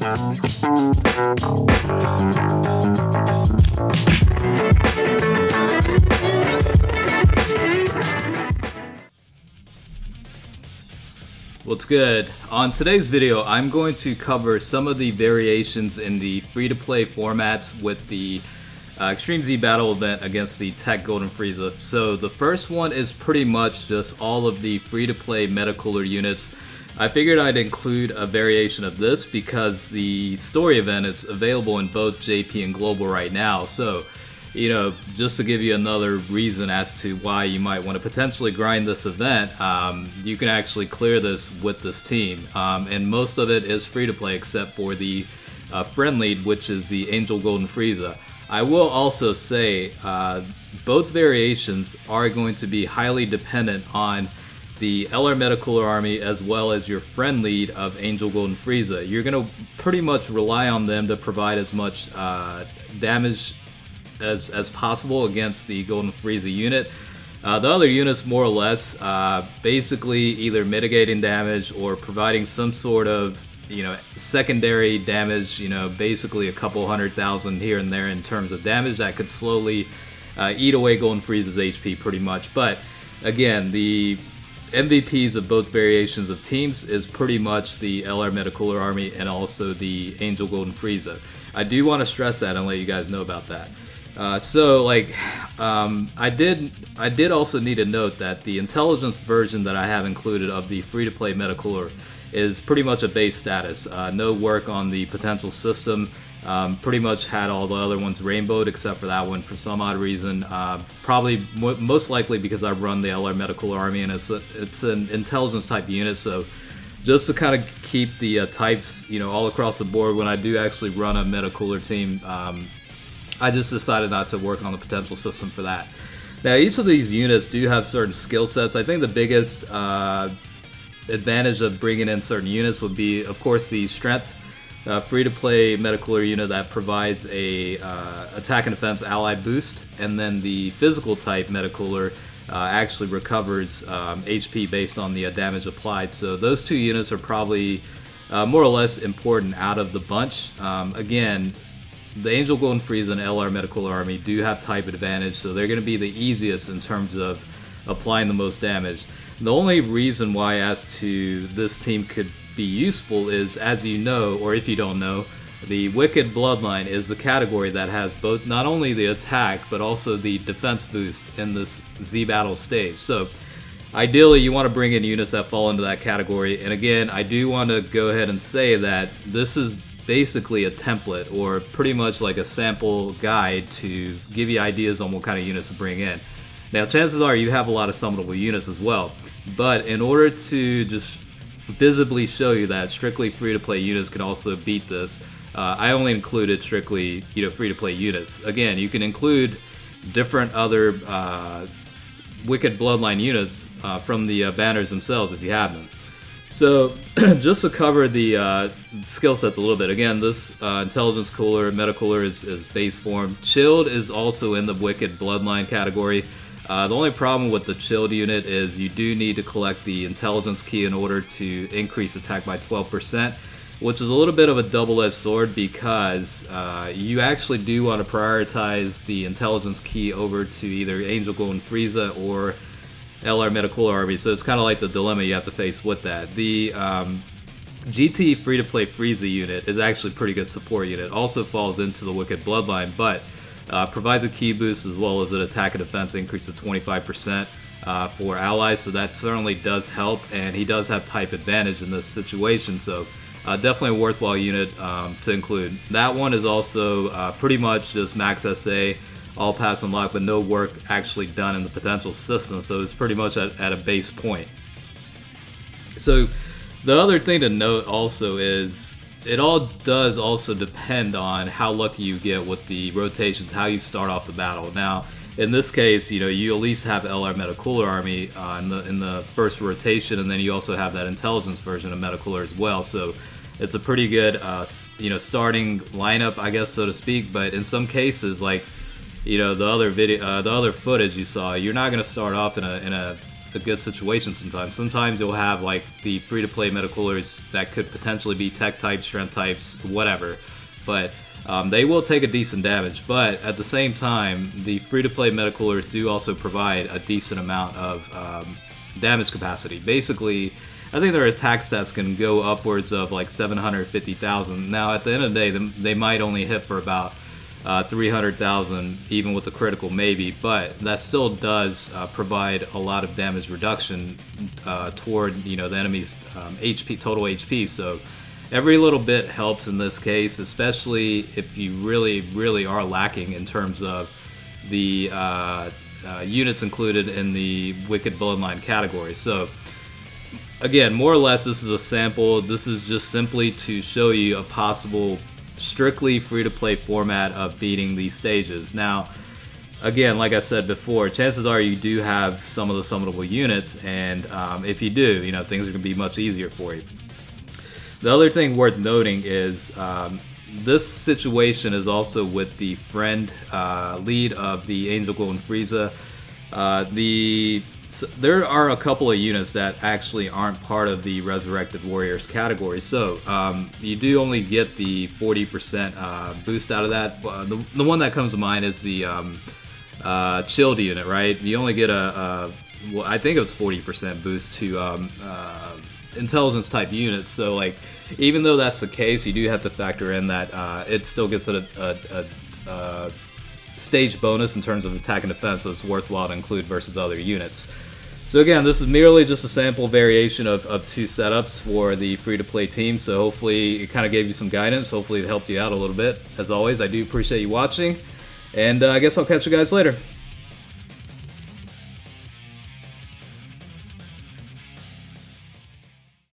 What's good? On today's video, I'm going to cover some of the variations in the free-to-play formats with the Extreme Z Battle event against the TEQ Golden Frieza. So the first one is pretty much just all of the free-to-play Metacooler units. I figured I'd include a variation of this because the story event is available in both JP and Global right now. So, you know, just to give you another reason as to why you might want to potentially grind this event, you can actually clear this with this team. And most of it is free to play except for the friend lead, which is the Angel Golden Frieza. I will also say both variations are going to be highly dependent on the LR Metacooler army as well as your friend lead of Angel Golden Frieza. You're going to pretty much rely on them to provide as much damage as possible against the Golden Frieza unit. The other units more or less basically either mitigating damage or providing some sort of, you know, secondary damage, you know, basically a couple 100,000 here and there in terms of damage that could slowly eat away Golden Frieza's HP pretty much. But again, the MVPs of both variations of teams is pretty much the LR Metacooler army and also the Angel Golden Frieza. I do want to stress that and let you guys know about that. I did also need to note that the intelligence version that I have included of the free-to-play Metacooler is pretty much a base status. No work on the potential system. Pretty much had all the other ones rainbowed except for that one for some odd reason. Probably most likely because I run the LR Metacooler army and it's an intelligence type unit. So just to kind of keep the types, you know, all across the board when I do actually run a Metacooler team, I just decided not to work on the potential system for that. Now, each of these units do have certain skill sets. I think the biggest advantage of bringing in certain units would be, of course, the strength free-to-play Metacooler unit that provides a attack and defense ally boost, and then the physical type Metacooler actually recovers HP based on the damage applied. So those two units are probably more or less important out of the bunch. Again, the Angel Golden Frieza and LR Metacooler army do have type advantage, so they're going to be the easiest in terms of applying the most damage. The only reason why as to this team could be useful is, as you know, or if you don't know, the Wicked Bloodline is the category that has both not only the attack but also the defense boost in this Z Battle stage. So ideally you want to bring in units that fall into that category, and again, I do want to go ahead and say that this is basically a template or pretty much like a sample guide to give you ideas on what kind of units to bring in. Now, chances are you have a lot of summonable units as well, but in order to just visibly show you that strictly free-to-play units can also beat this, I only included strictly, you know, free-to-play units. Again, you can include different other Wicked Bloodline units from the banners themselves if you have them. So, just to cover the skill sets a little bit, again, this Intelligence Cooler, Metacooler is base form. Chilled is also in the Wicked Bloodline category. The only problem with the Chilled unit is you do need to collect the Intelligence key in order to increase attack by 12%, which is a little bit of a double-edged sword because you actually do want to prioritize the Intelligence key over to either Angel Golden Frieza or LR Metacooler army, so it's kind of like the dilemma you have to face with that. The GT free-to-play Frieza unit is actually a pretty good support unit. It also falls into the Wicked Bloodline, but provides a key boost as well as an attack and defense increase of 25% for allies, so that certainly does help, and he does have type advantage in this situation, so definitely a worthwhile unit to include. That one is also pretty much just max SA, all pass unlock, but no work actually done in the potential system, so it's pretty much at a base point. So the other thing to note also is it all does also depend on how lucky you get with the rotations, how you start off the battle. Now, in this case, you know, you at least have LR Metacooler army in the first rotation, and then you also have that intelligence version of Metacooler as well. So it's a pretty good, you know, starting lineup, I guess, so to speak. But in some cases, like, you know, the other footage you saw, you're not going to start off in a a good situation sometimes. Sometimes you'll have like the free-to-play metacoolers that could potentially be tech types, strength types, whatever, but they will take a decent damage. But at the same time, the free-to-play metacoolers do also provide a decent amount of damage capacity. Basically, I think their attack stats can go upwards of like 750,000. Now, at the end of the day, they might only hit for about 300,000, even with the critical maybe, but that still does provide a lot of damage reduction toward, you know, the enemy's HP, total HP. So every little bit helps in this case, especially if you really are lacking in terms of the units included in the Wicked Bloodline category. So again, more or less, this is a sample. This is just simply to show you a possible strictly free-to-play format of beating these stages. Now, again, like I said before, chances are you do have some of the summonable units, and if you do, you know, things are going to be much easier for you. The other thing worth noting is this situation is also with the friend lead of the Angel Golden Frieza. There are a couple of units that actually aren't part of the Resurrected Warriors category, so you do only get the 40% boost out of that. The one that comes to mind is the Chilled unit, right? You only get well, I think it was 40% boost to intelligence type units, so like, even though that's the case, you do have to factor in that it still gets a stage bonus in terms of attack and defense, so it's worthwhile to include versus other units. So again, this is merely just a sample variation of two setups for the free-to-play team, so hopefully it kind of gave you some guidance. Hopefully it helped you out a little bit. As always, I do appreciate you watching, and I guess I'll catch you guys later.